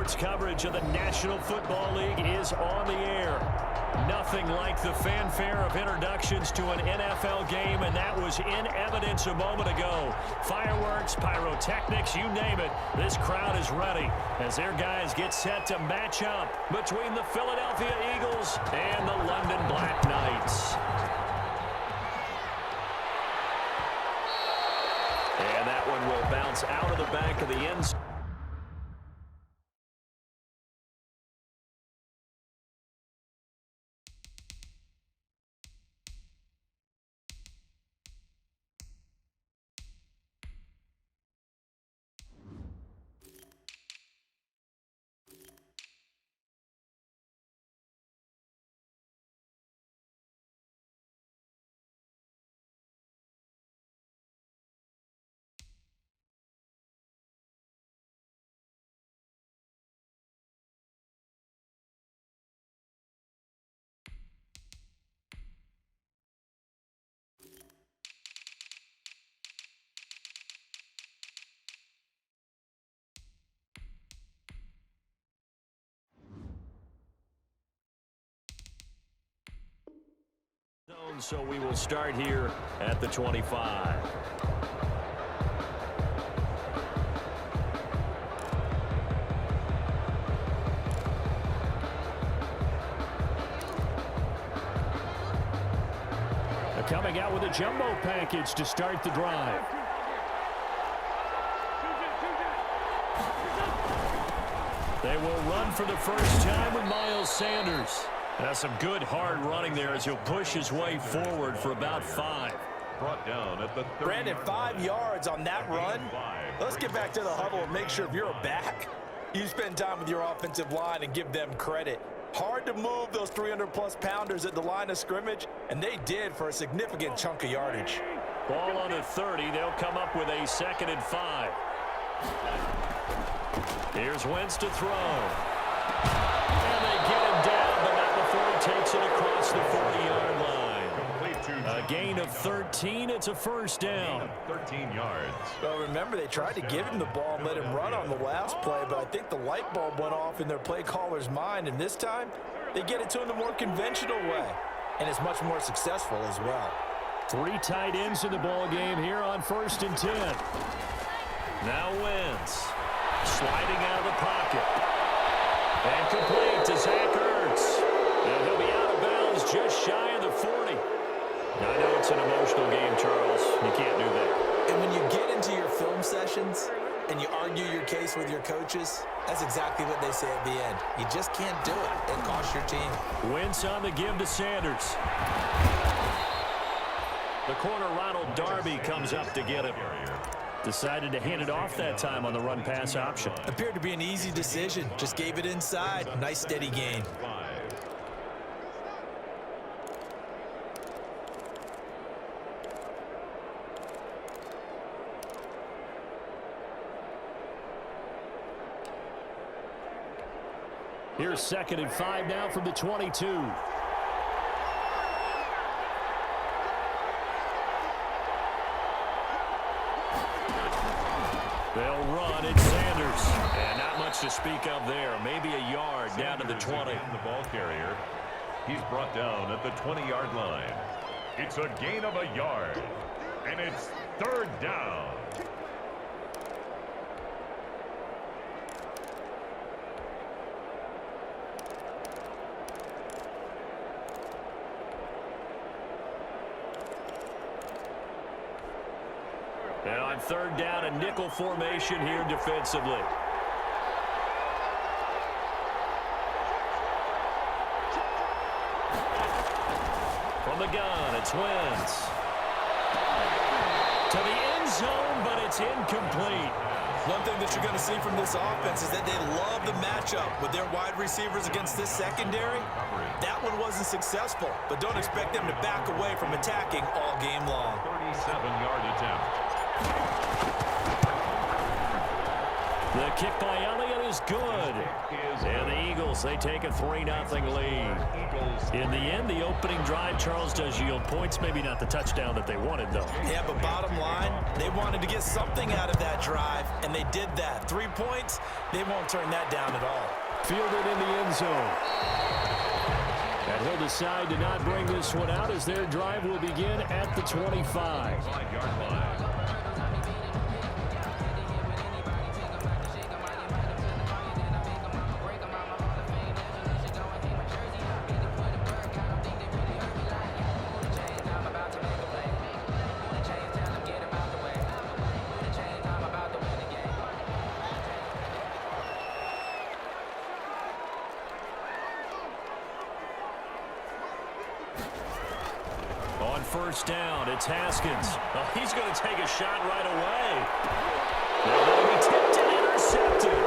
Sports coverage of the National Football League is on the air. Nothing like the fanfare of introductions to an NFL game, and that was in evidence a moment ago. Fireworks, pyrotechnics, you name it. This crowd is ready as their guys get set to match up between the Philadelphia Eagles and the London Black Knights. And that one will bounce out of the back of the end zone. So we will start here at the 25. They're coming out with a jumbo package to start the drive. They will run for the first time with Miles Sanders. That's some good hard running there as he'll push his way forward for about 5. Brought down at the 30. Brandon, 5 yards on that run. Let's get back to the huddle and make sure if you're a back, you spend time with your offensive line and give them credit. Hard to move those 300-plus pounders at the line of scrimmage, and they did for a significant chunk of yardage. Ball on the 30. They'll come up with a 2nd and 5. Here's Wentz to throw. And they get him down, but not before he takes it across the 40-yard line. A gain of 13. It's a first down. 13 yards. Well, remember, they tried to give him the ball and let him run on the last play, but I think the light bulb went off in their play caller's mind, and this time they get it to him the more conventional way, and it's much more successful as well. 3 tight ends in the ball game here on 1st and 10. Now Wentz sliding out of the pocket. And complete to Zach Ertz. And he'll be out of bounds just shy of the 40. Now, I know it's an emotional game, Charles. You can't do that. And when you get into your film sessions and you argue your case with your coaches, that's exactly what they say at the end. You just can't do it. It costs your team. Wentz on the give to Sanders. The corner, Ronald Darby, comes up to get him. Decided to hand it off that time on the run-pass option. Appeared to be an easy decision. Just gave it inside. Nice, steady gain. Here's 2nd and 5 now from the 22. They'll run. It's Sanders. And not much to speak of there. Maybe a yard down to the 20. The ball carrier. He's brought down at the 20-yard line. It's a gain of a yard. And it's 3rd down. And on 3rd down, a nickel formation here defensively. From the gun, it's Wentz. To the end zone, but it's incomplete. One thing that you're going to see from this offense is that they love the matchup with their wide receivers against this secondary. That one wasn't successful, but don't expect them to back away from attacking all game long. 37-yard attempt. The kick by Elliott is good. And the Eagles, they take a 3-0 lead. In the end, the opening drive, Charles, does yield points. Maybe not the touchdown that they wanted, though. Yeah, but bottom line, they wanted to get something out of that drive, and they did that. 3 points, they won't turn that down at all. Fielded in the end zone. And he'll decide to not bring this one out as their drive will begin at the 25. 5-yard line. On first down, it's Haskins. Oh, he's going to take a shot right away. Now going to be tipped and intercepted.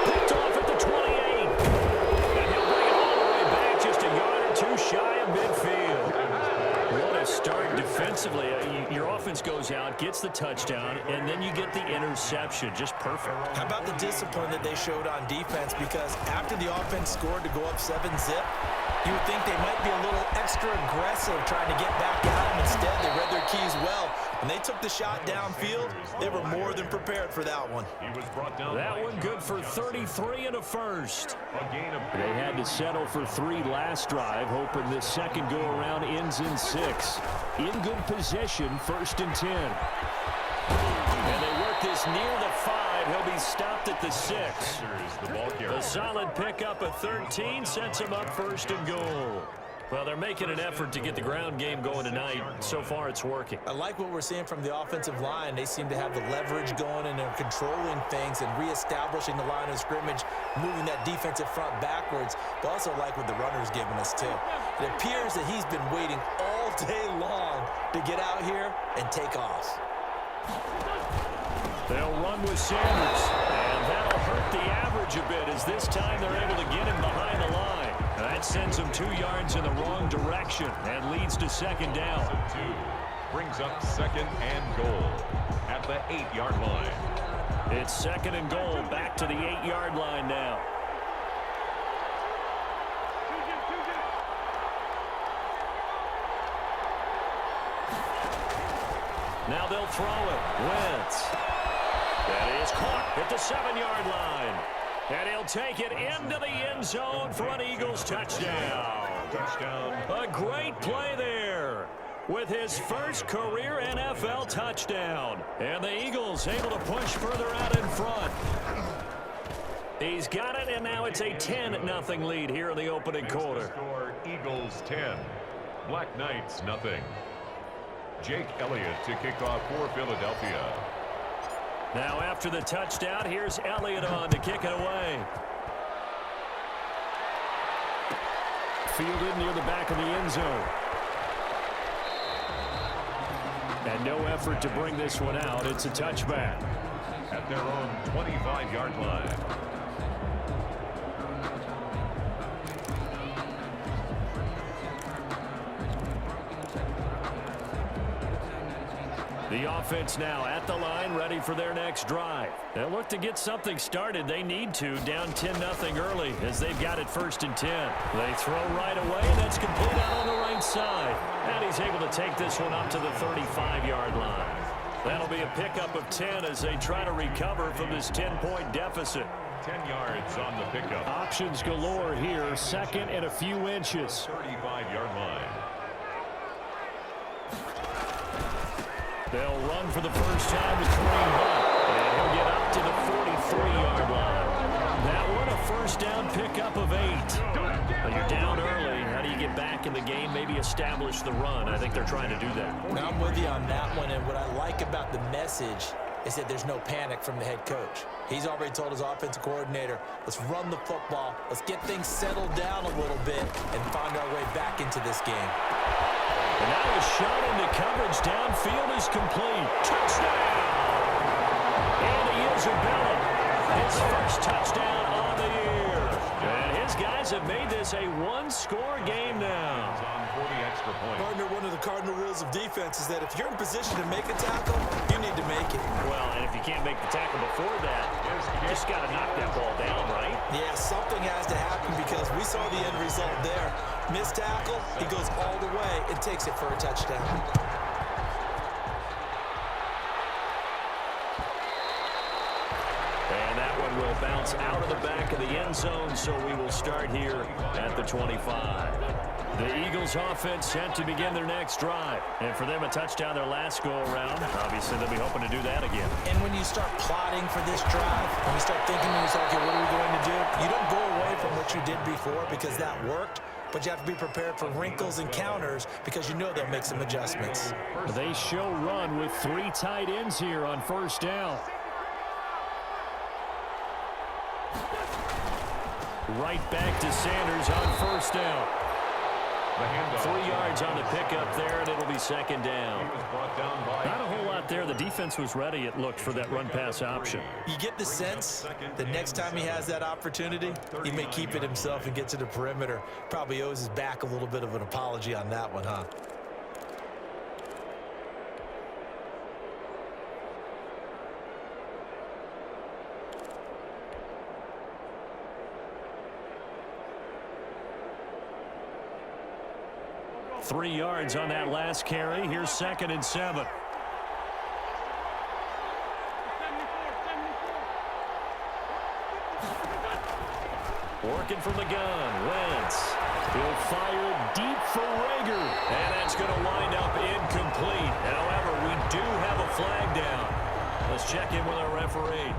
Picked off at the 28. And he'll bring it all the way back just a yard or two shy of midfield. What a start defensively. Your offense goes out, gets the touchdown, and then you get the interception. Just perfect. How about the discipline that they showed on defense? Because after the offense scored to go up 7-zip, you would think they might be a little extra aggressive trying to get back at them. Instead, they read their keys well. When they took the shot downfield, they were more than prepared for that one. That one good for 33 and a first. They had to settle for 3 last drive, hoping this second go-around ends in 6. In good position, 1st and 10. And they work this near the 5. He'll be stopped at the 6. A solid pickup of 13 sets him up 1st and goal. Well, they're making an effort to get the ground game going tonight. So far, it's working. I like what we're seeing from the offensive line. They seem to have the leverage going, and they're controlling things and reestablishing the line of scrimmage, moving that defensive front backwards. But also like what the runner's giving us, too. It appears that he's been waiting all day long to get out here and take off. They'll run with Sanders, and that'll hurt the average a bit as this time they're able to get him behind the line. That sends him 2 yards in the wrong direction and leads to 2nd down. 2 brings up 2nd and goal at the 8-yard line. It's 2nd and goal, back to the 8-yard line now. Now they'll throw it. Wentz. That is caught at the 7-yard line. And he'll take it into the end zone for an Eagles touchdown. A great play there with his first career NFL touchdown. And the Eagles able to push further out in front. He's got it, and now it's a 10-0 lead here in the opening quarter. Eagles 10, Black Knights nothing. Jake Elliott to kick off for Philadelphia. Now after the touchdown, here's Elliott on to kick it away. Fielded near the back of the end zone. And no effort to bring this one out. It's a touchback. At their own 25-yard line. The offense now at the line, ready for their next drive. They'll look to get something started. They need to, down 10-0 early as they've got it 1st and 10. They throw right away, and that's complete out on the right side. And he's able to take this one up to the 35-yard line. That'll be a pickup of 10 as they try to recover from this 10-point deficit. 10 yards on the pickup. Options galore here, 2nd and a few inches. 35-yard line. They'll run for the first time with Kareem Hunt, and he'll get up to the 43-yard line. That one, a first down pickup of 8. Well, you're down early. How do you get back in the game, maybe establish the run? I think they're trying to do that. Now, I'm with you on that one, and what I like about the message is that there's no panic from the head coach. He's already told his offensive coordinator, let's run the football, let's get things settled down a little bit, and find our way back into this game. And now a shot into coverage downfield is complete. Touchdown! Andy Isabella, his first touchdown on the year. And his guys have made this a one-score game now. On 40 extra points. Partner, one of the cardinal rules of defense is that if you're in position to make a tackle, you need to make it. Well, and if you can't make the tackle before that, Just got to knock that ball down, right? Yeah, something has to happen because we saw the end result there. Missed tackle, he goes all the way and takes it for a touchdown. And that one will bounce out of the back of the end zone, so we will start here at the 25. The Eagles offense set to begin their next drive. And for them, a touchdown their last go-around. Obviously, they'll be hoping to do that again. And when you start plotting for this drive, when you start thinking to yourself, okay, what are we going to do? You don't go away from what you did before because that worked, but you have to be prepared for wrinkles and counters because you know they'll make some adjustments. They show run with 3 tight ends here on first down. Right back to Sanders on first down. 3 yards on the pickup there, and it'll be second down. Not a whole lot there. The defense was ready, it looked, for that run-pass option. You get the sense that next time he has that opportunity, he may keep it himself and get to the perimeter. Probably owes his back a little bit of an apology on that one, huh? Three yards on that last carry. Here's second and 7. Working from the gun. Wentz. He'll fire deep for Rager. And that's going to wind up incomplete. However, we do have a flag down. Let's check in with our referee.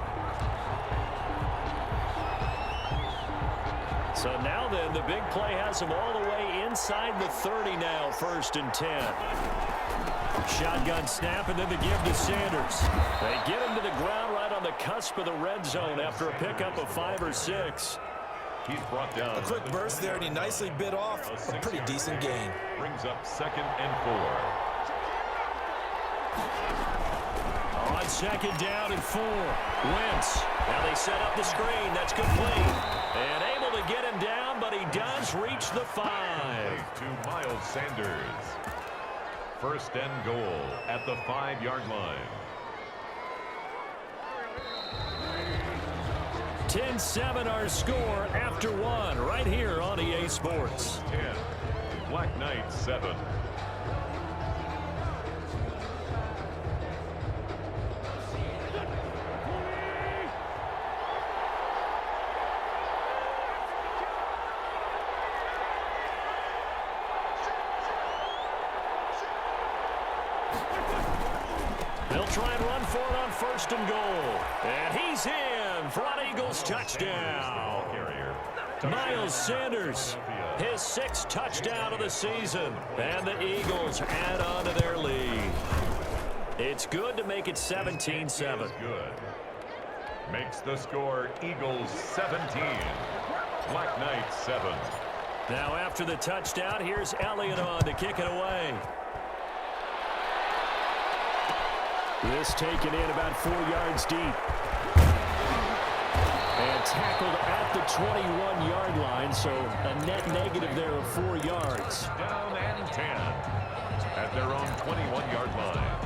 So now then, the big play has them all the way inside the 30 now, first and 10. Shotgun snap, and then the give to Sanders. They get him to the ground right on the cusp of the red zone after a pickup of 5 or 6. He's brought down. A quick burst there, and he nicely bit off a pretty decent gain. Brings up second and 4. On second down and 4. Wentz. Now they set up the screen. That's complete. And able to get him down, but he does reach the 5. To Miles Sanders. First and goal at the 5-yard line. 10-7 our score after 1 right here on EA Sports. 10. Black Knights 7. They'll try and run for it on first and goal. And he's in for an Eagles touchdown. Miles Sanders, his 6th touchdown of the season. And the Eagles add on to their lead. It's good to make it 17-7. Good. Makes the score Eagles 17. Black Knights 7. Now after the touchdown, here's Elliott on to kick it away. This taken in about 4 yards deep. And tackled at the 21-yard line, so a net negative there of 4 yards. Down and 10 at their own 21-yard line.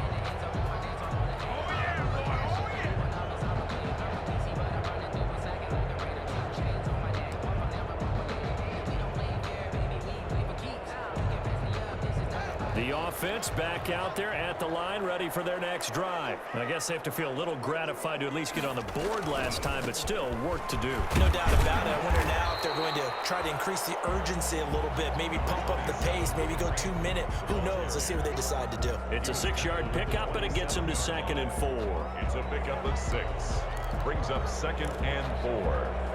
The offense back out there at the line, ready for their next drive. I guess they have to feel a little gratified to at least get on the board last time, but still work to do. No doubt about it. I wonder now if they're going to try to increase the urgency a little bit, maybe pump up the pace, maybe go 2-minute. Who knows? Let's see what they decide to do. It's a 6-yard pickup, and it gets them to second and 4. It's a pickup of 6. Brings up second and 4.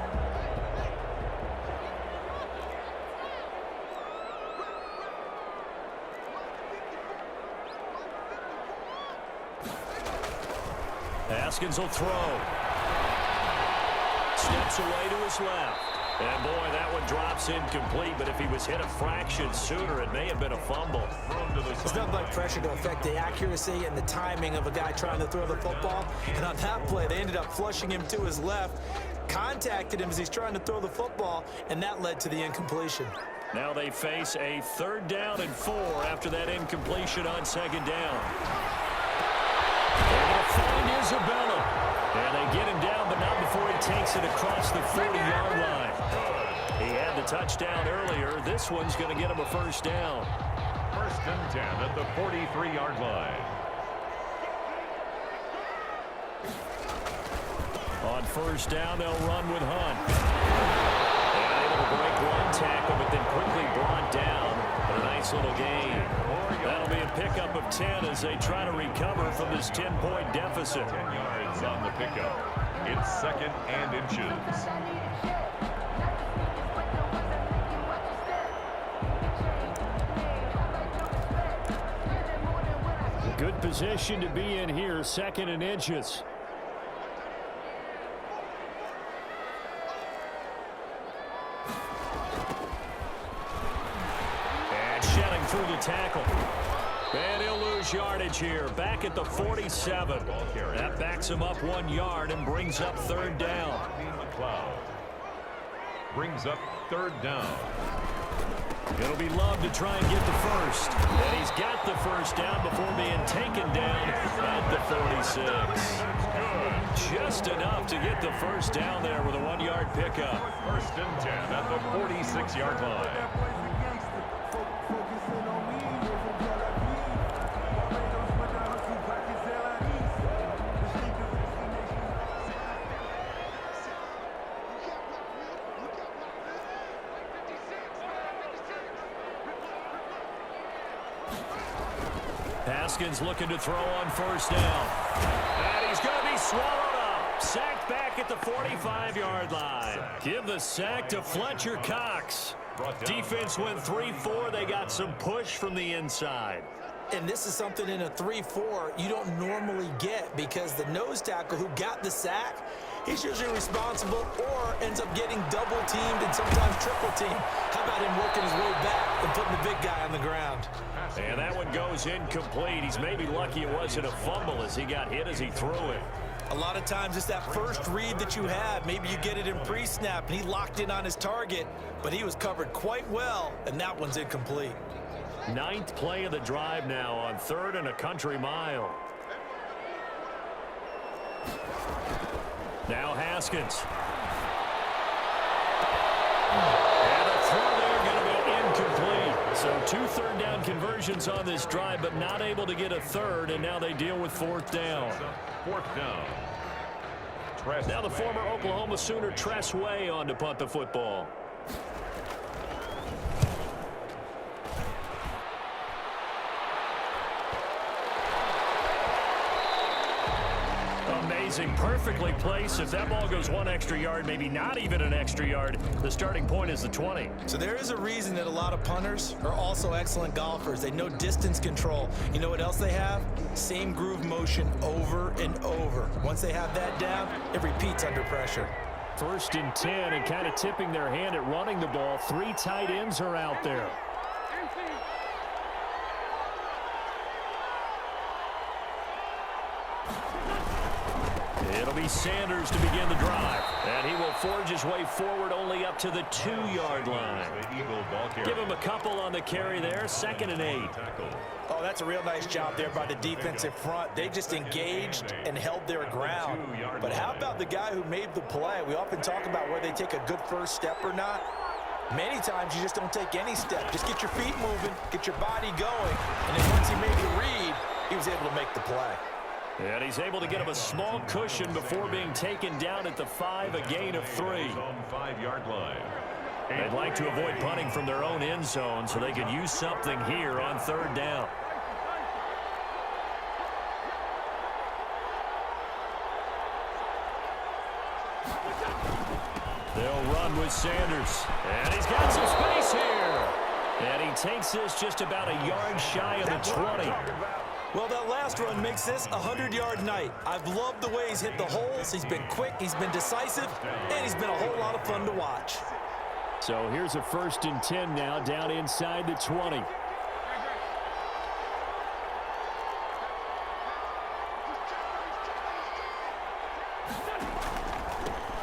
Haskins will throw. Steps away to his left. And boy, that one drops incomplete, but if he was hit a fraction sooner, it may have been a fumble. It's nothing like pressure to affect the accuracy and the timing of a guy trying to throw the football. And on that play, they ended up flushing him to his left, contacted him as he's trying to throw the football, and that led to the incompletion. Now they face a 3rd down and 4 after that incompletion on second down. They're going to find Isabella. And they get him down, but not before takes it across the 40-yard line. He had the touchdown earlier. This one's going to get him a first down. 1st and 10 at the 43-yard line. On first down, they'll run with Hunt. And able to break one tackle, but then quickly brought down. But a nice little gain. That'll be a pickup of 10 as they try to recover from this 10-point deficit. 10 yards on the pickup. It's 2nd and inches. Good position to be in here, 2nd and inches. And shedding through the tackle. And he'll lose yardage here, back at the 47. That backs him up 1 yard and brings up 3rd down. Brings up 3rd down. It'll be Love to try and get the first. And he's got the first down before being taken down at the 46. Just enough to get the first down there with a 1-yard pickup. 1st and 10 at the 46-yard line. Haskins looking to throw on first down. And he's going to be swallowed up. Sacked back at the 45-yard line. Give the sack to Fletcher Cox. Defense went 3-4. They got some push from the inside. And this is something in a 3-4 you don't normally get because the nose tackle who got the sack, he's usually responsible or ends up getting double teamed and sometimes triple teamed. How about him working his way back and putting the big guy on the ground? And that one goes incomplete. He's maybe lucky it wasn't a fumble as he got hit as he threw it. A lot of times it's that first read that you have. Maybe you get it in pre-snap and he locked in on his target, but he was covered quite well, and that one's incomplete. 9th play of the drive now on 3rd and a country mile. Now Haskins. And a throw there going to be incomplete. So 2 third-down conversions on this drive, but not able to get a third, and now they deal with 4th down. 4th down. Now the former Oklahoma Sooner Tress Way on to punt the football. Amazing, perfectly placed. If that ball goes 1 extra yard, maybe not even an extra yard, the starting point is the 20. So there is a reason that a lot of punters are also excellent golfers. They know distance control. You know what else they have? Same groove motion over and over. Once they have that down, it repeats under pressure. 1st and 10 and kind of tipping their hand at running the ball. 3 tight ends are out there. It'll be Sanders to begin the drive. And he will forge his way forward only up to the 2-yard line. Give him a couple on the carry there. 2nd and 8. Oh, that's a real nice job there by the defensive front. They just engaged and held their ground. But how about the guy who made the play? We often talk about whether they take a good first step or not. Many times you just don't take any step. Just get your feet moving, get your body going. And then once he made the read, he was able to make the play. And he's able to get him a small cushion before being taken down at the 5, a gain of 3. On 5-yard line. They'd like to avoid punting from their own end zone so they could use something here on 3rd down. They'll run with Sanders. And he's got some space here. And he takes this just about a yard shy of the 20. Well, that last run makes this a 100-yard night. I've loved the way he's hit the holes. He's been quick, he's been decisive, and he's been a whole lot of fun to watch. So here's a 1st and 10 now down inside the 20.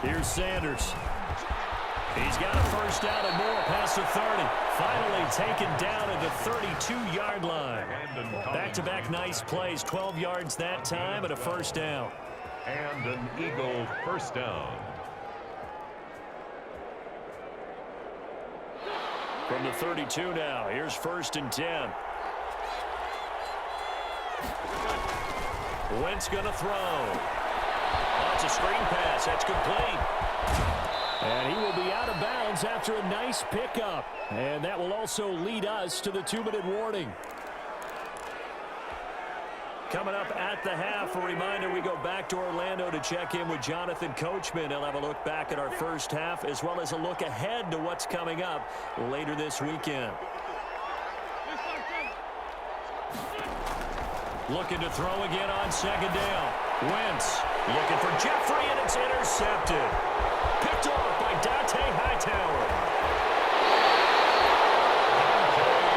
Here's Sanders. He's got a first down and more past the 30. Finally taken down at the 32-yard line. Back-to-back nice plays, 12 yards that time and a first down. And an Eagle first down. From the 32 now, here's 1st and 10. Wentz going to throw. Oh, it's a screen pass. That's complete. And he will be out of bounds after a nice pickup. And that will also lead us to the 2-minute warning. Coming up at the half, a reminder, we go back to Orlando to check in with Jonathan Coachman. He'll have a look back at our first half as well as a look ahead to what's coming up later this weekend. Looking to throw again on 2nd down. Wentz looking for Jeffrey, and it's intercepted. Picked off by Dante Hightower.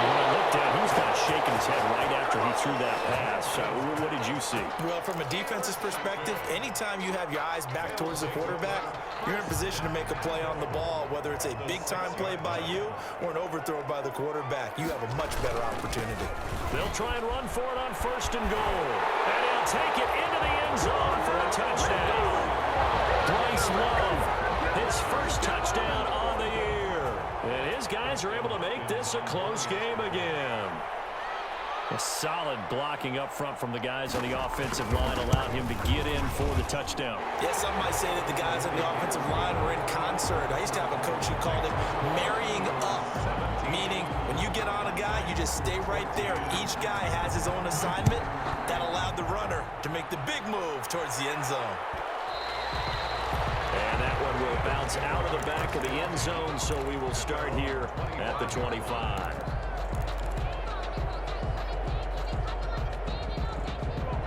When I looked at him, he was kind of shaking his head right after he threw that pass. What did you see? Well, from a defense's perspective, anytime you have your eyes back towards the quarterback, you're in position to make a play on the ball, whether it's a big-time play by you or an overthrow by the quarterback. You have a much better opportunity. They'll try and run for it on 1st and goal. And he'll take it into the end zone for a touchdown. Bryce Love, his first touchdown on the year. And his guys are able to make this a close game again. A solid blocking up front from the guys on the offensive line allowed him to get in for the touchdown. Yes, some might say that the guys on the offensive line were in concert. I used to have a coach who called it marrying up, meaning when you get on a guy, you just stay right there. Each guy has his own assignment. That allowed the runner to make the big move towards the end zone. And that one will bounce out of the back of the end zone, so we will start here at the 25.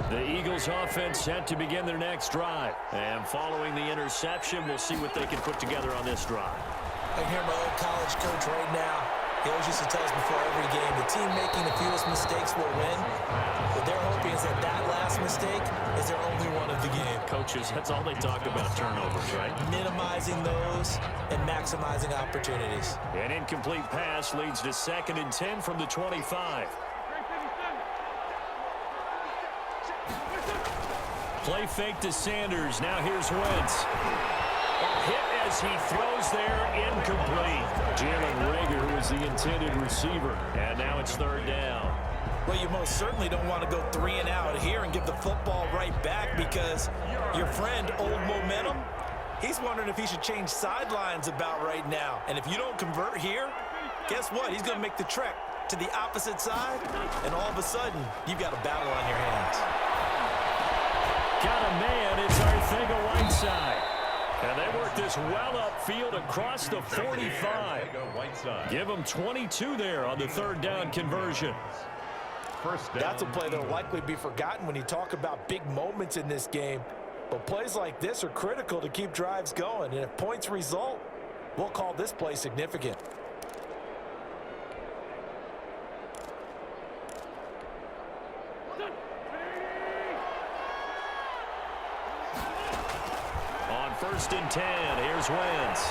The Eagles offense set to begin their next drive. And following the interception, we'll see what they can put together on this drive. I hear my old college coach right now. He always used to tell us before every game, the team making the fewest mistakes will win. What they're hoping is that that last mistake is their only one of the game. Coaches, that's all they talk about, turnovers, right? Minimizing those and maximizing opportunities. An incomplete pass leads to 2nd and 10 from the 25. Play fake to Sanders. Now here's Wentz. Hit as he throws there, incomplete. Jalen Reagor, who is the intended receiver. And now it's 3rd down. Well, you most certainly don't want to go 3 and out here and give the football right back because your friend, Old Momentum, he's wondering if he should change sidelines about right now. And if you don't convert here, guess what? He's going to make the trek to the opposite side, and all of a sudden, you've got a battle on your hands. Got a man, it's Arcega-Whiteside. And they work this well upfield across the 45. Give them 22 there on the 3rd down conversion. First down. That's a play that will likely be forgotten when you talk about big moments in this game. But plays like this are critical to keep drives going. And if points result, we'll call this play significant. On 1st and 10, here's Wentz.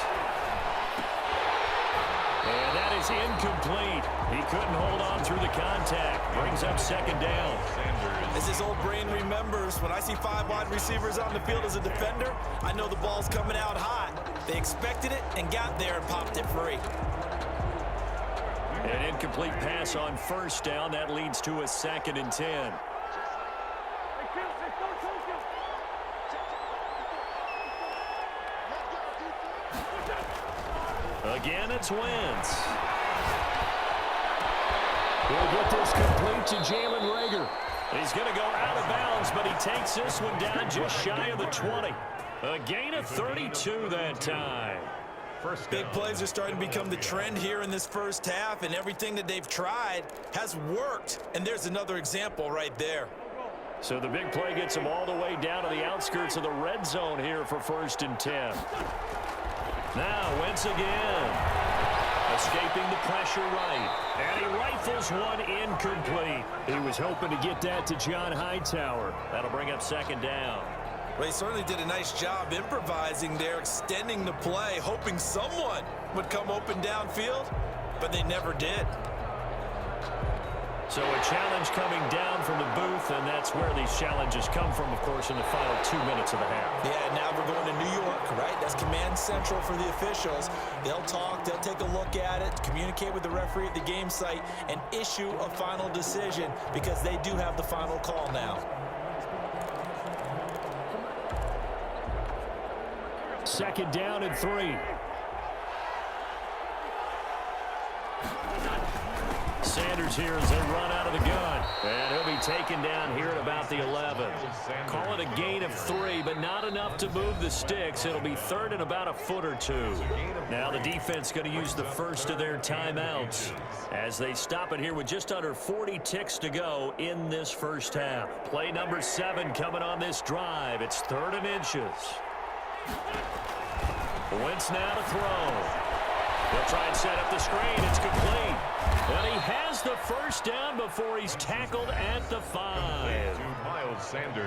And that is incomplete. He couldn't hold on through the contact. Brings up 2nd down. As his old brain remembers, when I see 5 wide receivers on the field as a defender, I know the ball's coming out hot. They expected it and got there and popped it free. An incomplete pass on 1st down. That leads to a 2nd and 10. Again, it's Wentz. He'll get this complete to Jalen Reagor. He's going to go out of bounds, but he takes this one down just shy of the 20. A gain of 32 that time. Big plays are starting to become the trend here in this first half, and everything that they've tried has worked. And there's another example right there. So the big play gets him all the way down to the outskirts of the red zone here for 1st and 10. Now Wentz again. Escaping the pressure right. And he rifles one incomplete. He was hoping to get that to John Hightower. That'll bring up 2nd down. Well, he certainly did a nice job improvising there, extending the play, hoping someone would come open downfield, but they never did. So a challenge coming down from the booth, and that's where these challenges come from, of course, in the final 2 minutes of the half. Yeah, now we're going to New York, right? That's command central for the officials. They'll talk, they'll take a look at it, communicate with the referee at the game site, and issue a final decision because they do have the final call now. Second down and 3. Sanders here as they run out of the gun. And he'll be taken down here at about the 11. Call it a gain of 3, but not enough to move the sticks. It'll be third and about a foot or 2. Now the defense going to use the first of their timeouts as they stop it here with just under 40 ticks to go in this first half. Play number 7 coming on this drive. It's 3rd and inches. Wentz now to throw. They'll try and set up the screen. It's complete. And he has the first down before he's tackled at the 5.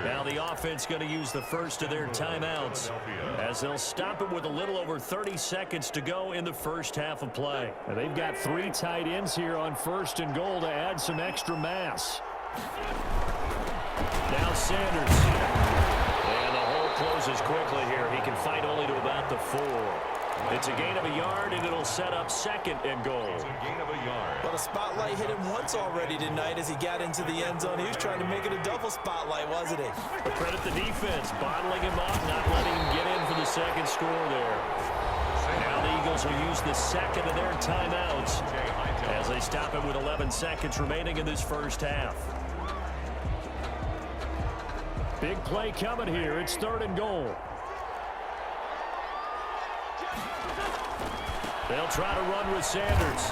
Now the offense going to use the first of their timeouts as they'll stop it with a little over 30 seconds to go in the first half of play. And they've got 3 tight ends here on 1st and goal to add some extra mass. Now Sanders. And the hole closes quickly here. He can fight only to about the 4. It's a gain of a yard, and it'll set up 2nd and goal. It's a gain of a yard. Well, the spotlight hit him once already tonight as he got into the end zone. He was trying to make it a double spotlight, wasn't he? But credit the defense, bottling him up, not letting him get in for the second score there. Now the Eagles will use the second of their timeouts as they stop it with 11 seconds remaining in this first half. Big play coming here. It's 3rd and goal. They'll try to run with Sanders.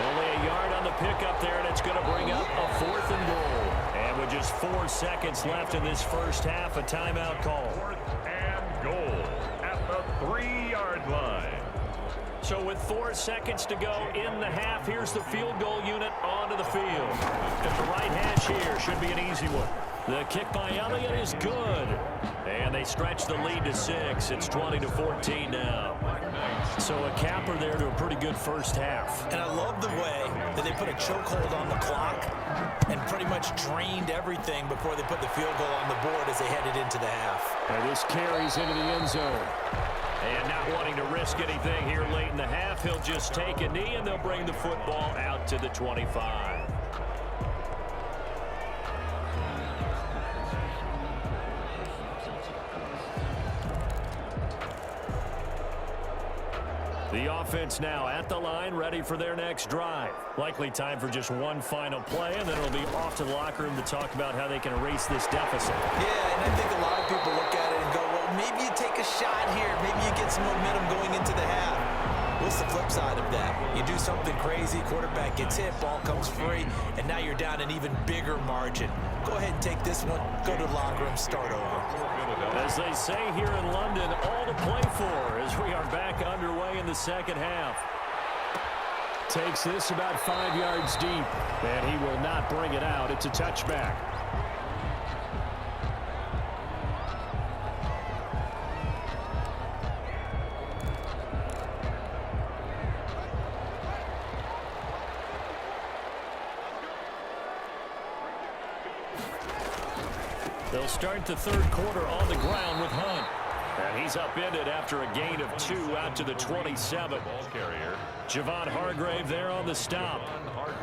Only a yard on the pickup there, and it's going to bring up a 4th and goal. And with just 4 seconds left in this first half, a timeout call. 4th and goal at the 3-yard line. So with 4 seconds to go in the half, here's the field goal unit onto the field. At the right hash here should be an easy one. The kick by Elliott is good. And they stretch the lead to 6. It's 20-14 now. So a capper there to a pretty good first half. And I love the way that they put a chokehold on the clock and pretty much drained everything before they put the field goal on the board as they headed into the half. And this carries into the end zone. And not wanting to risk anything here late in the half, he'll just take a knee, and they'll bring the football out to the 25. The offense now at the line, ready for their next drive. Likely time for just one final play, and then it'll be off to the locker room to talk about how they can erase this deficit. Yeah, and I think a lot of people look at it and go, well, maybe you take a shot here. Maybe you get some momentum going into the half. What's the flip side of that? You do something crazy, quarterback gets hit, ball comes free, and now you're down an even bigger margin. Go ahead and take this one, go to the locker room, start over. As they say here in London, all to play for as we are back underway in the second half. Takes this about 5 yards deep, and he will not bring it out. It's a touchback. They'll start the 3rd quarter on the ground with Hunt. And he's upended after a gain of 2 out to the 27. Javon Hargrave there on the stop.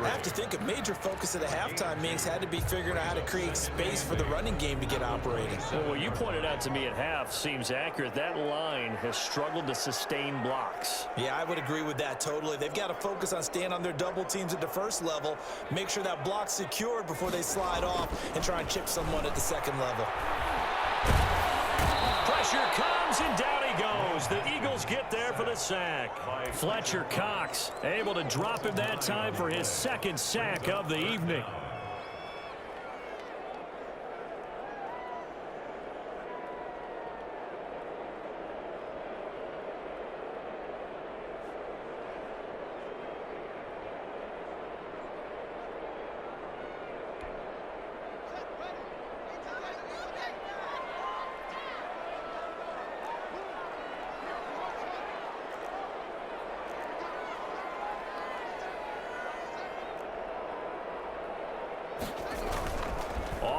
I have to think a major focus of the halftime meetings had to be figuring out how to create space for the running game to get operating. Well, what you pointed out to me at half seems accurate. That line has struggled to sustain blocks. Yeah, I would agree with that totally. They've got to focus on staying on their double teams at the first level, make sure that block's secured before they slide off and try and chip someone at the second level. Pressure comes, and down he goes. The Eagles get there for the sack. Fletcher Cox able to drop him that time for his 2nd sack of the evening.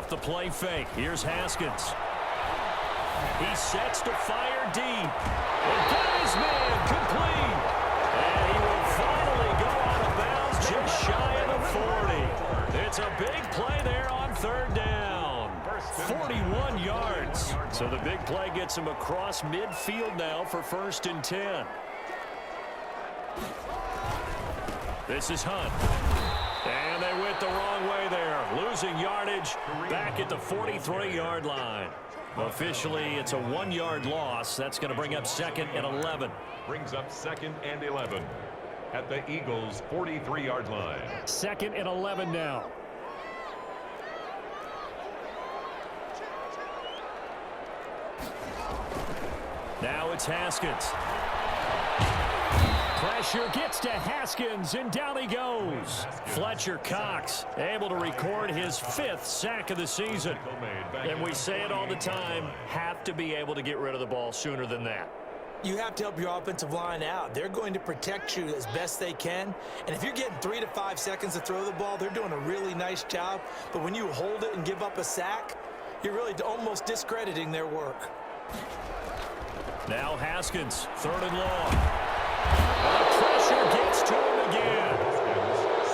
off the play fake. Here's Haskins. He sets to fire deep. And got his man complete. And he will finally go out of bounds just shy of the 40. It's a big play there on third down. 41 yards. So the big play gets him across midfield now for 1st and 10. This is Hunt. And they went the wrong way there. Losing yardage back at the 43-yard line. Officially, it's a 1-yard loss. That's going to bring up 2nd and 11. Brings up 2nd and 11 at the Eagles' 43-yard line. 2nd and 11 now. Now it's Haskins. Pressure gets to Haskins, and down he goes. Fletcher Cox able to record his 5th sack of the season. And we say it all the time, have to be able to get rid of the ball sooner than that. You have to help your offensive line out. They're going to protect you as best they can. And if you're getting 3 to 5 seconds to throw the ball, they're doing a really nice job. But when you hold it and give up a sack, you're really almost discrediting their work. Now Haskins, 3rd and long. The pressure gets to him again.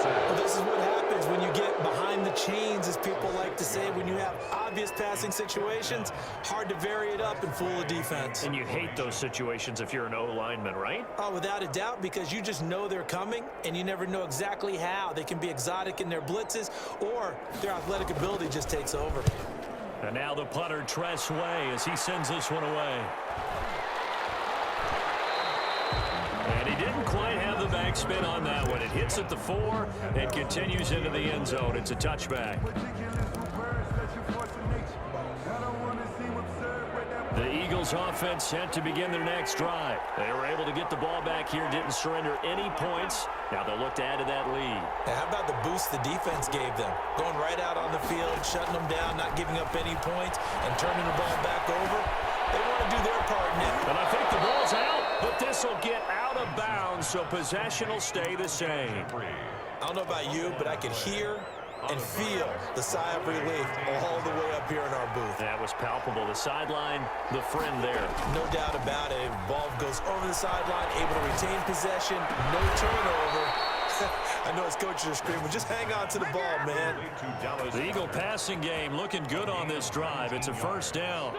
Well, this is what happens when you get behind the chains, as people like to say. When you have obvious passing situations, hard to vary it up and fool the defense. And you hate those situations if you're an O-lineman, right? Oh, without a doubt, because you just know they're coming, and you never know exactly how. They can be exotic in their blitzes, or their athletic ability just takes over. And now the punter, Tress Way, as he sends this one away. And he didn't quite have the backspin on that one. It hits at the 4 and continues into the end zone. It's a touchback. The Eagles offense set to begin their next drive. They were able to get the ball back here, didn't surrender any points. Now they'll look to add to that lead. Now, how about the boost the defense gave them? Going right out on the field, shutting them down, not giving up any points, and turning the ball back over. They want to do their part now. And I think the ball's out, but this will get out of bounds, so possession will stay the same. I don't know about you, but I could hear and feel the sigh of relief all the way up here in our booth. That was palpable. The sideline, the friend there. No doubt about it. Ball goes over the sideline, able to retain possession, no turnover. I know his coaches are screaming, just hang on to the ball, man. The Eagle passing game looking good on this drive. It's a 1st down.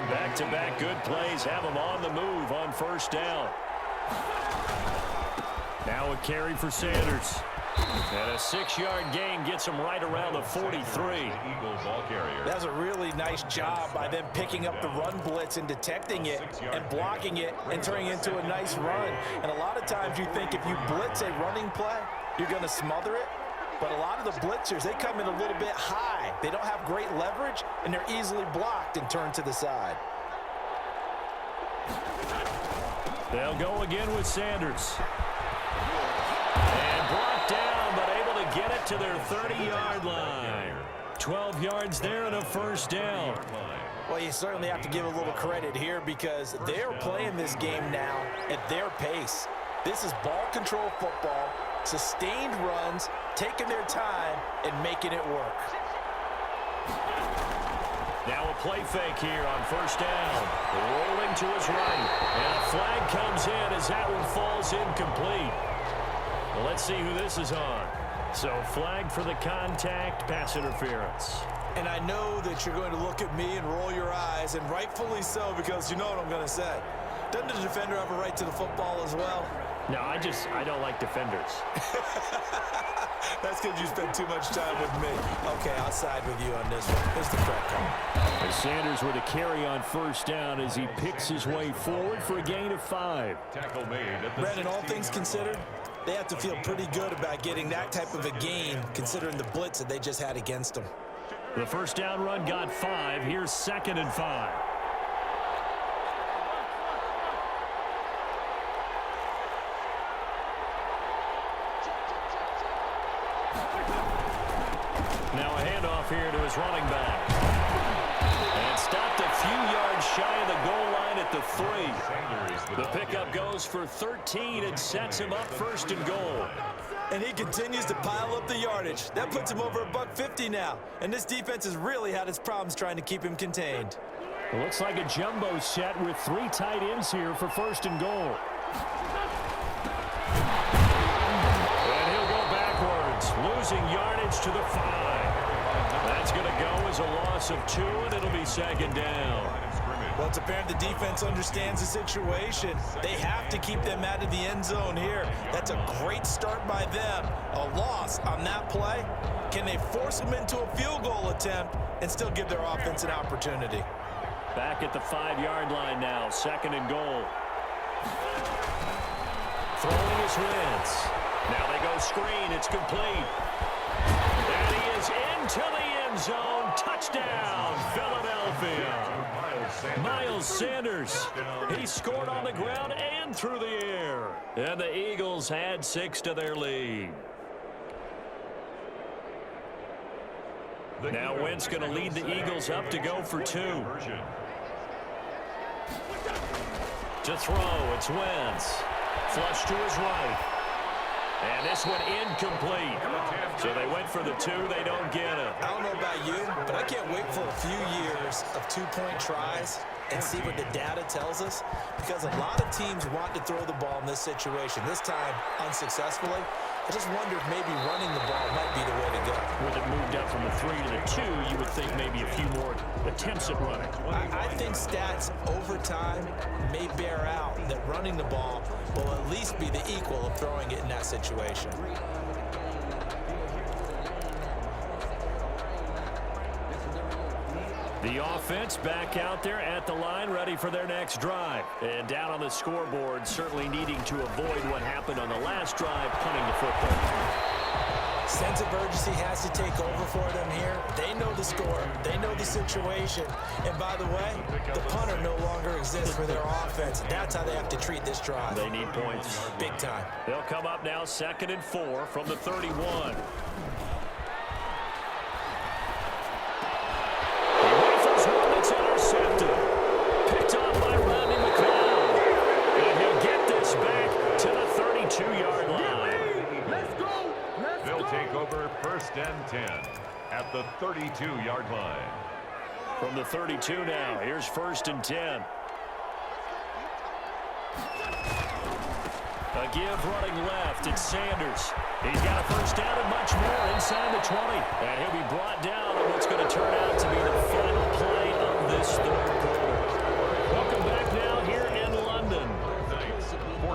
Back-to-back good plays have them on the move on 1st down. Now a carry for Sanders. And a 6-yard gain gets him right around the 43. Eagles ball carrier. That was a really nice job by them picking up the run blitz and detecting it and blocking it and turning it into a nice run. And a lot of times you think if you blitz a running play, you're going to smother it. But a lot of the blitzers, they come in a little bit high. They don't have great leverage, and they're easily blocked and turned to the side. They'll go again with Sanders. And blocked down, but able to get it to their 30-yard line. 12 yards there and a 1st down. Well, you certainly have to give a little credit here because they're playing this game now at their pace. This is ball control football, sustained runs, taking their time, and making it work. Now a play fake here on 1st down. Rolling to his right. And a flag comes in as that one falls incomplete. Well, let's see who this is on. So flag for the contact, pass interference. And I know that you're going to look at me and roll your eyes, and rightfully so, because you know what I'm going to say. Doesn't the defender have a right to the football as well? No, I don't like defenders. That's because you spend too much time with me. Okay, I'll side with you on this one. Here's the correct call. As Sanders with a carry on 1st down as he picks his way forward for a gain of 5. Tackle made at the Brandon, all things considered, they have to feel pretty good about getting that type of a gain, considering the blitz that they just had against them. The 1st down run got 5. Here's 2nd and 5. Now a handoff here to his running back. And stopped a few yards shy of the goal line at the 3. The pickup goes for 13 and sets him up 1st and goal. And he continues to pile up the yardage. That puts him over $150 now. And this defense has really had its problems trying to keep him contained. It looks like a jumbo set with 3 tight ends here for 1st and goal. And he'll go backwards, losing yardage to the 5. That's going to go as a loss of 2, and it'll be 2nd down. Well, it's apparent the defense understands the situation. They have to keep them out of the end zone here. That's a great start by them. A loss on that play. Can they force them into a field goal attempt and still give their offense an opportunity? Back at the 5-yard line now, 2nd and goal. Throwing his Wentz. Now they go screen. It's complete. And he is into the end zone. Touchdown, Philadelphia. Miles Sanders. He scored on the ground and through the air. And the Eagles add 6 to their lead. Now Wentz going to lead the Eagles up to go for 2. To throw, it's Wentz. Flush to his right. And this one incomplete. So they went for the 2. They don't get it. I don't know about you, but I can't wait for a few years of 2-point tries and see what the data tells us. Because a lot of teams want to throw the ball in this situation. This time, unsuccessfully. I just wonder if maybe running the ball might be the way to go. With it moved up from the 3 to the 2, you would think maybe a few more attempts at running. I think stats over time may bear out that running the ball will at least be the equal of throwing it in that situation. The offense back out there at the line, ready for their next drive. And down on the scoreboard, certainly needing to avoid what happened on the last drive, punting the football. Sense of urgency has to take over for them here. They know the score. They know the situation. And by the way, the punter no longer exists for their offense. That's how they have to treat this drive. They need points. Big time. They'll come up now 2nd and 4 from the 31. Intercepted. Picked off by Rodney McLeod. And he'll get this back to the 32-yard line. Let's go. They'll take over 1st and 10 at the 32-yard line. From the 32 now, here's 1st and 10. A give running left, it's Sanders. He's got a 1st down and much more inside the 20. And he'll be brought down on what's going to turn out to be the final play of this 3rd quarter. Welcome back now here in London.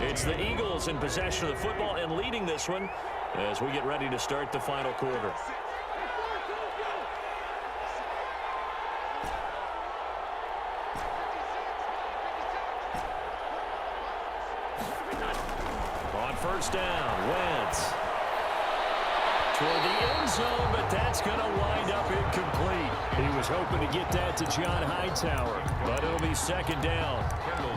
It's the Eagles in possession of the football and leading this one as we get ready to start the final quarter. On 1st down, Wentz. Toward the end zone, but that's going to wind up incomplete. He was hoping to get that to John Hightower, but it'll be 2nd down.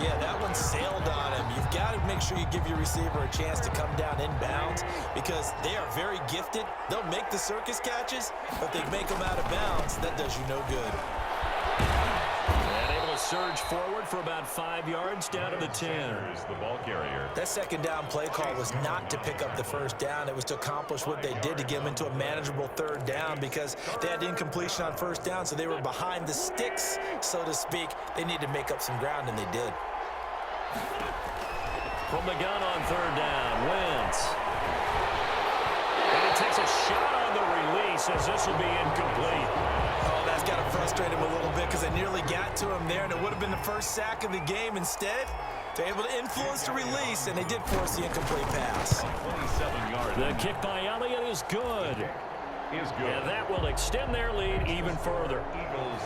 Yeah, that one sailed on him. You've got to make sure you give your receiver a chance to come down inbounds because they are very gifted. They'll make the circus catches, but they make them out of bounds. That does you no good. Surge forward for about 5 yards down to the 10. Here's the ball carrier. That 2nd down play call was not to pick up the 1st down. It was to accomplish what they did to get them into a manageable 3rd down because they had incompletion on 1st down, so they were behind the sticks, so to speak. They needed to make up some ground, and they did. From the gun on 3rd down, Wentz. And he takes a shot on the release as this will be incomplete. Oh, that's got to frustrate him a little bit because they nearly got to him there, and it would have been the 1st sack of the game. Instead, they're able to influence the release, and they did force the incomplete pass. 27 yards. The kick by Elliott is good. And that will extend their lead even further.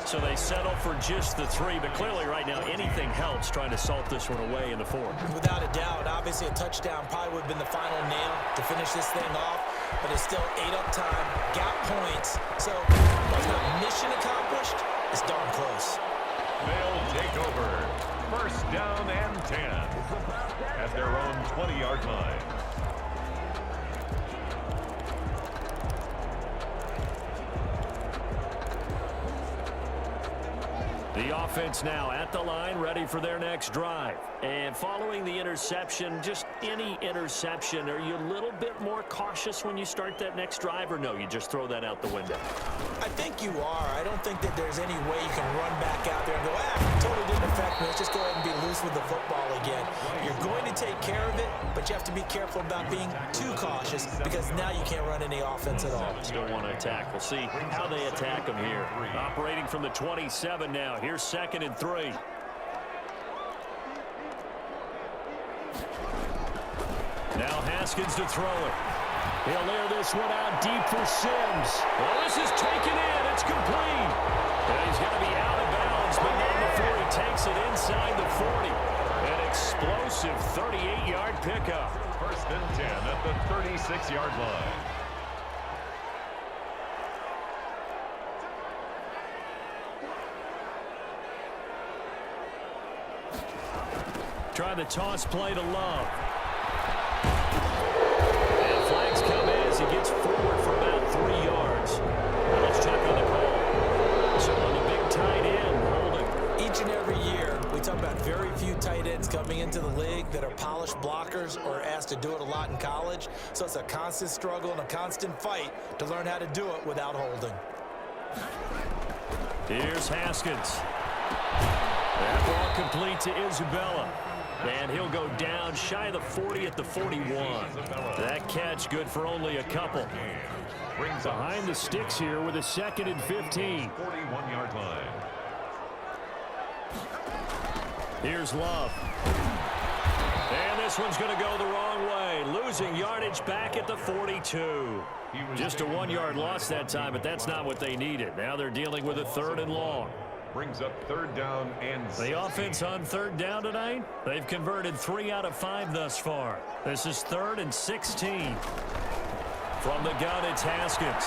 So they settle for just the 3, but clearly right now anything helps trying to salt this one away in the 4th. Without a doubt, obviously a touchdown probably would have been the final nail to finish this thing off, but it's still ate up time, got points, so it's not mission accomplished, it's darn close. They'll take over 1st down and 10 at their own 20-yard line. The offense now at the line, ready for their next drive. And following the interception, just any interception, are you a little bit more cautious when you start that next drive, or no, you just throw that out the window? I think you are. I don't think that there's any way you can run back out there and go, totally didn't affect me. Let's just go ahead and be loose with the football again. You're going to take care of it, but you have to be careful about being too cautious because now you can't run any offense at all. Still want to attack. We'll see how they attack them here. Operating from the 27 now. Here's 2nd and 3. Now Haskins to throw it. He'll air this one out deep for Sims. Well, this is taken in. It's complete. And he's going to be out of bounds, but not before he takes it inside the 40. An explosive 38-yard pickup. 1st and 10 at the 36-yard line. Try the toss play to Love. And flags come in as he gets forward for about 3 yards. Now let's check on the call. So on the big tight end, holding. Each and every year, we talk about very few tight ends coming into the league that are polished blockers or asked to do it a lot in college. So it's a constant struggle and a constant fight to learn how to do it without holding. Here's Haskins. That ball complete to Isabella. And he'll go down shy of the 40 at the 41. That catch good for only a couple. Behind the sticks here with a 2nd and 15. 41-yard line. Here's Love. And this one's going to go the wrong way. Losing yardage back at the 42. Just a 1-yard loss that time, but that's not what they needed. Now they're dealing with a 3rd and long. Brings up 3rd down and 16. The offense on 3rd down tonight, they've converted 3 out of 5 thus far. This is 3rd and 16. From the gun, it's Haskins.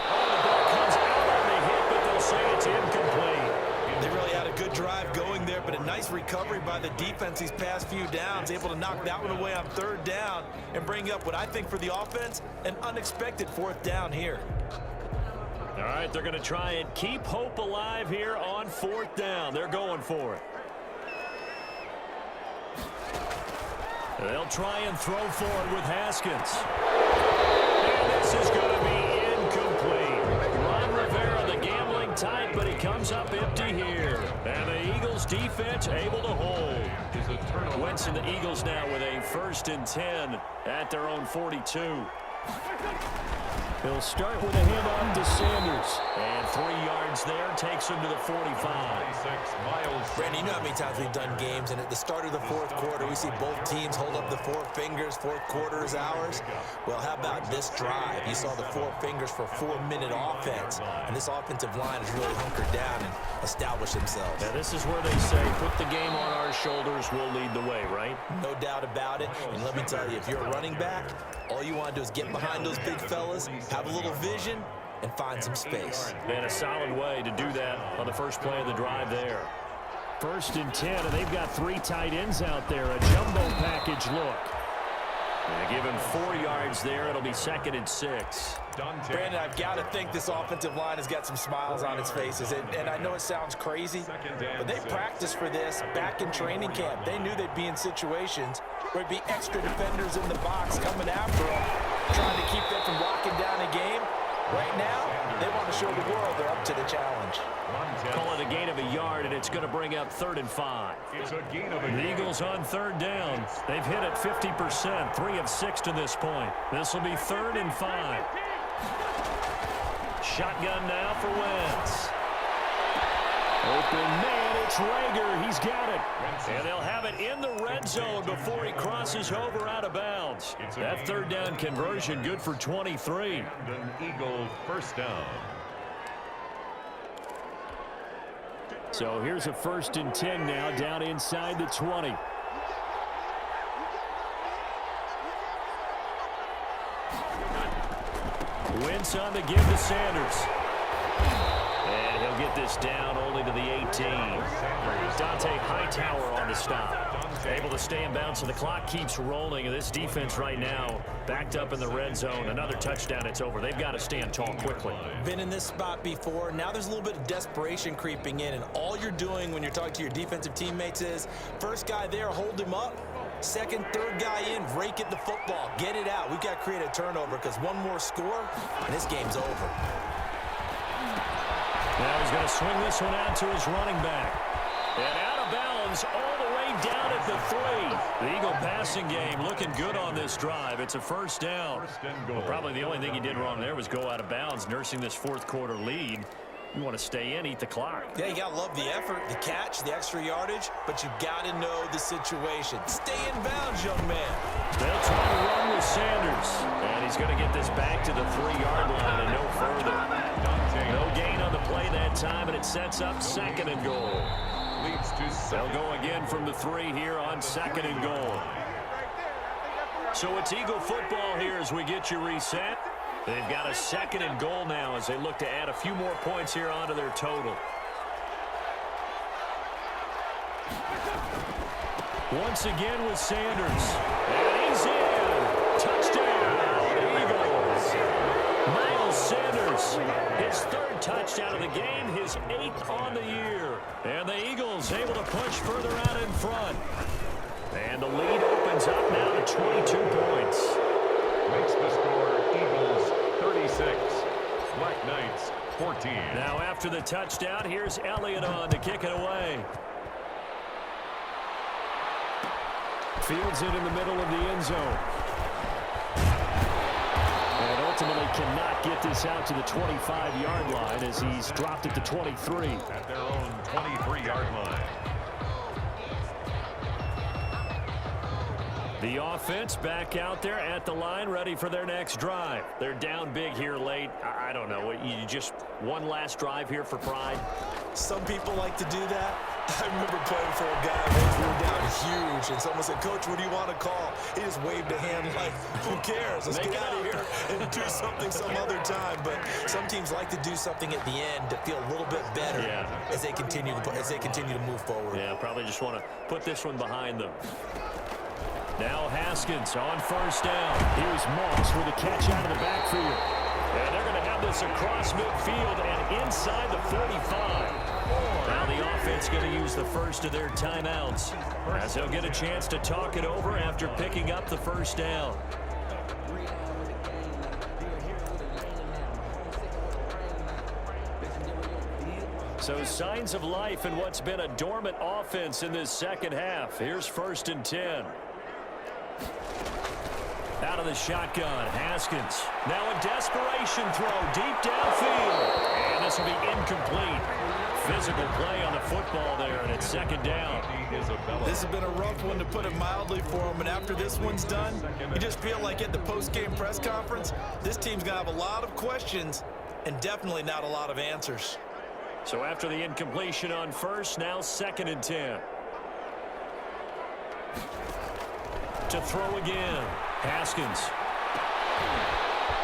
Oh, the ball comes out on the hit, but they'll say it's incomplete. They really had a good drive going there, but a nice recovery by the defense these past few downs, able to knock that one away on 3rd down and bring up what I think for the offense, an unexpected 4th down here. All right, they're going to try and keep hope alive here on 4th down. They're going for it. They'll try and throw forward with Haskins. And this is going to be incomplete. Ron Rivera, the gambling type, but he comes up empty here. And the Eagles defense able to hold. Wentz and the Eagles now with a 1st and 10 at their own 42. He'll start with a handoff to Sanders. And 3 yards there takes him to the 45. Randy, you know how many times we've done games, and at the start of the 4th quarter, we see both teams hold up the 4 fingers, 4th quarter is ours. Well, how about this drive? You saw the 4 fingers for 4-minute offense, and this offensive line has really hunkered down and established themselves. Now, this is where they say, put the game on our shoulders, we'll lead the way, right? No doubt about it, and let me tell you, if you're a running back, all you want to do is get behind those big fellas, have a little vision, and find some space. And a solid way to do that on the first play of the drive there. 1st and 10, and they've got 3 tight ends out there. A jumbo package look. And they give him 4 yards there. It'll be 2nd and 6. Brandon, I've got to think this offensive line has got some smiles on its faces. And I know it sounds crazy, but they practiced for this back in training camp. They knew they'd be in situations where it'd be extra defenders in the box coming after them, trying to keep them from locking down a game. Right now, they want to show the world they're up to the challenge. Call it a gain of a yard, and it's going to bring up 3rd and 5. It's a gain of a The Eagles on 3rd down. They've hit it 50%, 3 of 6 to this point. This will be 3rd and 5. Shotgun now for Wentz. Open man, it's Rager. He's got it. And they'll have it in the red zone before he crosses over out of bounds. That 3rd down conversion good for 23. An Eagle 1st down. So here's a 1st and 10 now down inside the 20. Wentz on the give to Sanders. And he'll get this down only to the 18. Dante Hightower on the stop. Able to stay in bounds, so the clock keeps rolling. This defense right now backed up in the red zone. Another touchdown, it's over. They've got to stand tall quickly. Been in this spot before. Now there's a little bit of desperation creeping in, and all you're doing when you're talking to your defensive teammates is first guy there, hold him up. Second, third guy in, rake at the football. Get it out. We've got to create a turnover because one more score, and this game's over. Now he's going to swing this one out to his running back. And out of bounds all the way down at the 3. The Eagle passing game looking good on this drive. It's a first down. Well, probably the only thing he did wrong there was go out of bounds, nursing this fourth quarter lead. You want to stay in, eat the clock. Yeah, you got to love the effort, the catch, the extra yardage, but you got to know the situation. Stay in bounds, young man. They'll try to run with Sanders. And he's going to get this back to the 3-yard line and no further. No gain on the play that time, and it sets up second and goal. They'll go again from the 3 here on second and goal. So it's Eagle football here as we get you reset. They've got a second and goal now as they look to add a few more points here onto their total. Once again with Sanders. And he's in. Touchdown, Eagles. Miles Sanders, his 3rd touchdown of the game, his 8th on the year. And the Eagles able to push further out in front. And the lead opens up now to 22 points. Makes the score Eagles 36, Black Knights 14. Now after the touchdown, here's Elliott on to kick it away. Fields it in the middle of the end zone. And ultimately cannot get this out to the 25-yard line as he's dropped it to 23. At their own 23-yard line. The offense back out there at the line, ready for their next drive. They're down big here late. I don't know. You just one last drive here for pride? Some people like to do that. I remember playing for a guy once we were down huge, and someone said, "Coach, what do you want to call?" He just waved a hand like, "Who cares? Let's get out of here and do something some other time." But some teams like to do something at the end to feel a little bit better as they continue to move forward. Yeah, probably just want to put this one behind them. Now Haskins on first down. Here's Moss with a catch out of the backfield. And they're going to have this across midfield and inside the 45. Now the offense going to use the first of their timeouts as they'll get a chance to talk it over after picking up the first down. So signs of life in what's been a dormant offense in this second half. Here's 1st and 10. Out of the shotgun, Haskins. Now a desperation throw deep downfield. And this will be incomplete. Physical play on the football there, and it's 2nd down. This has been a rough one, to put it mildly, for him. And after this one's done, you just feel like at the post-game press conference, this team's going to have a lot of questions and definitely not a lot of answers. So after the incompletion on first, now 2nd and 10. To throw again. Haskins.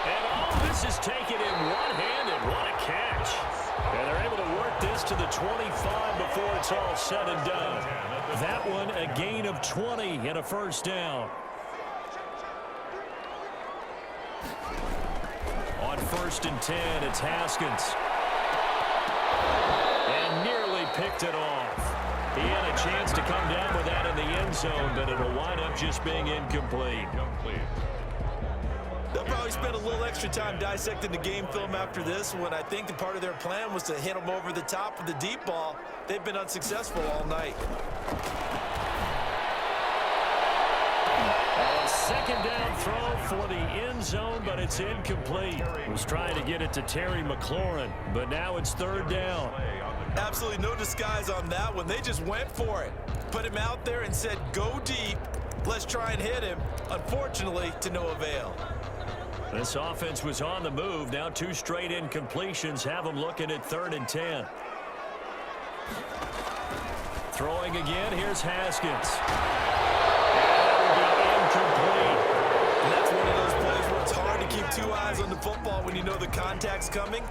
And all this is taken in one-handed. What a catch. And they're able to work this to the 25 before it's all said and done. That one a gain of 20 and a first down. On 1st and 10, it's Haskins. And nearly picked it off. He had a chance to come down with that in the end zone, but it'll wind up just being incomplete. They'll probably spend a little extra time dissecting the game film after this one. I think the part of their plan was to hit them over the top of the deep ball. They've been unsuccessful all night. A 2nd down throw for the end zone, but it's incomplete. Was trying to get it to Terry McLaurin, but now it's 3rd down. Absolutely no disguise on that one. They just went for it. Put him out there and said, go deep. Let's try and hit him. Unfortunately, to no avail. This offense was on the move. Now 2 straight incompletions have them looking at 3rd and 10. Throwing again. Here's Haskins. And that's one of those plays where it's hard to keep 2 eyes on the football when you know the contact's coming,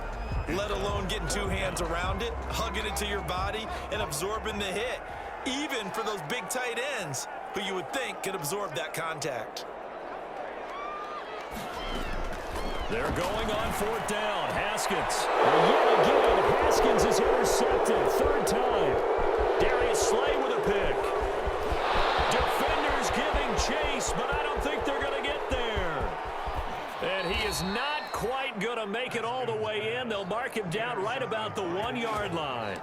let alone getting 2 hands around it, hugging it to your body, and absorbing the hit. even for those big tight ends who you would think could absorb that contact. They're going on fourth down. Haskins. And yet again, Haskins is intercepted. Third time. Darius Slay with a pick. Defenders giving chase, but I don't think they're going to get there. And he is not quite going to make it all the way in. They'll mark him down right about the 1-yard line.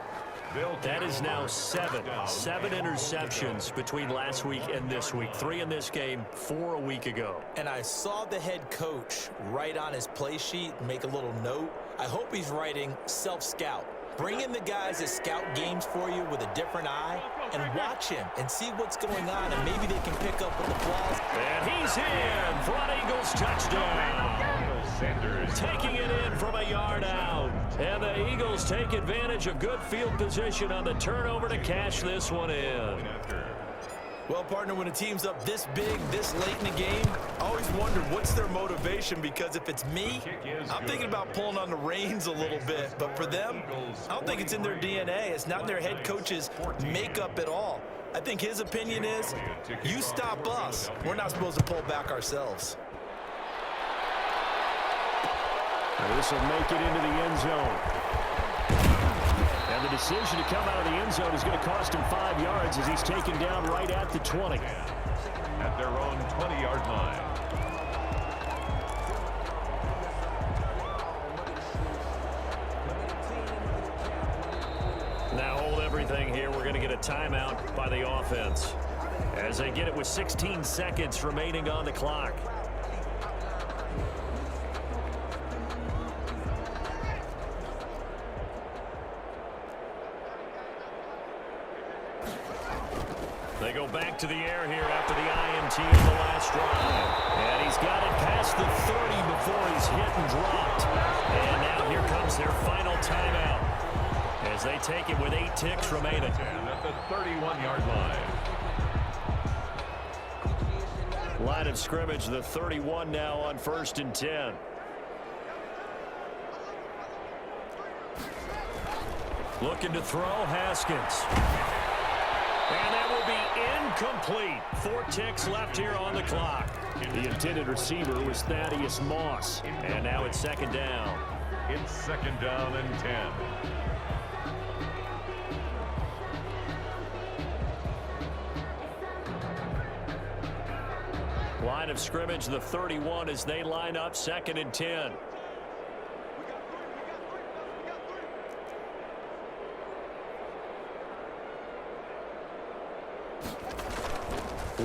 That is now seven interceptions between last week and this week. 3 in this game, 4 a week ago. And I saw the head coach write on his play sheet, make a little note. I hope he's writing self-scout. Bring in the guys that scout games for you with a different eye and watch him and see what's going on, and maybe they can pick up with the flaws. And he's in for an Eagles touchdown. Taking it in from a yard out. And the Eagles take advantage of good field position on the turnover to cash this one in. Well, partner, when a team's up this big, this late in the game, I always wonder what's their motivation, because if it's me, I'm thinking about pulling on the reins a little bit. But for them, I don't think it's in their DNA. It's not in their head coach's makeup at all. I think his opinion is, you stop us, we're not supposed to pull back ourselves. This will make it into the end zone. And the decision to come out of the end zone is going to cost him 5 yards as he's taken down right at the 20. At their own 20-yard line. Now hold everything here. We're going to get a timeout by the offense as they get it with 16 seconds remaining on the clock. They go back to the air here after the INT in the last drive. And he's got it past the 30 before he's hit and dropped. And now here comes their final timeout as they take it with 8 ticks remaining. And at the 31-yard line. Line of scrimmage, the 31 now on 1st and 10. Looking to throw, Haskins. And that will be incomplete. 4 ticks left here on the clock. The intended receiver was Thaddeus Moss. And now it's 2nd down. It's 2nd down and 10. Line of scrimmage, the 31 as they line up 2nd and 10.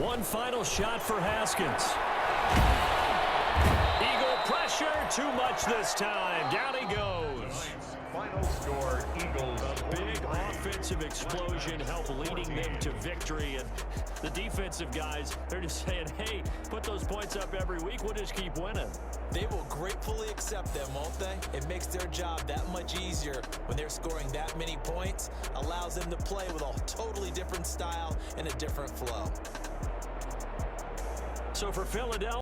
One final shot for Haskins. Eagle pressure, too much this time. Down he goes. Final score, Eagles. A big offensive explosion helped leading them to victory. And the defensive guys, they're just saying, hey, put those points up every week. We'll just keep winning. They will gratefully accept them, won't they? It makes their job that much easier when they're scoring that many points. Allows them to play with a totally different style and a different flow. So for Philadelphia,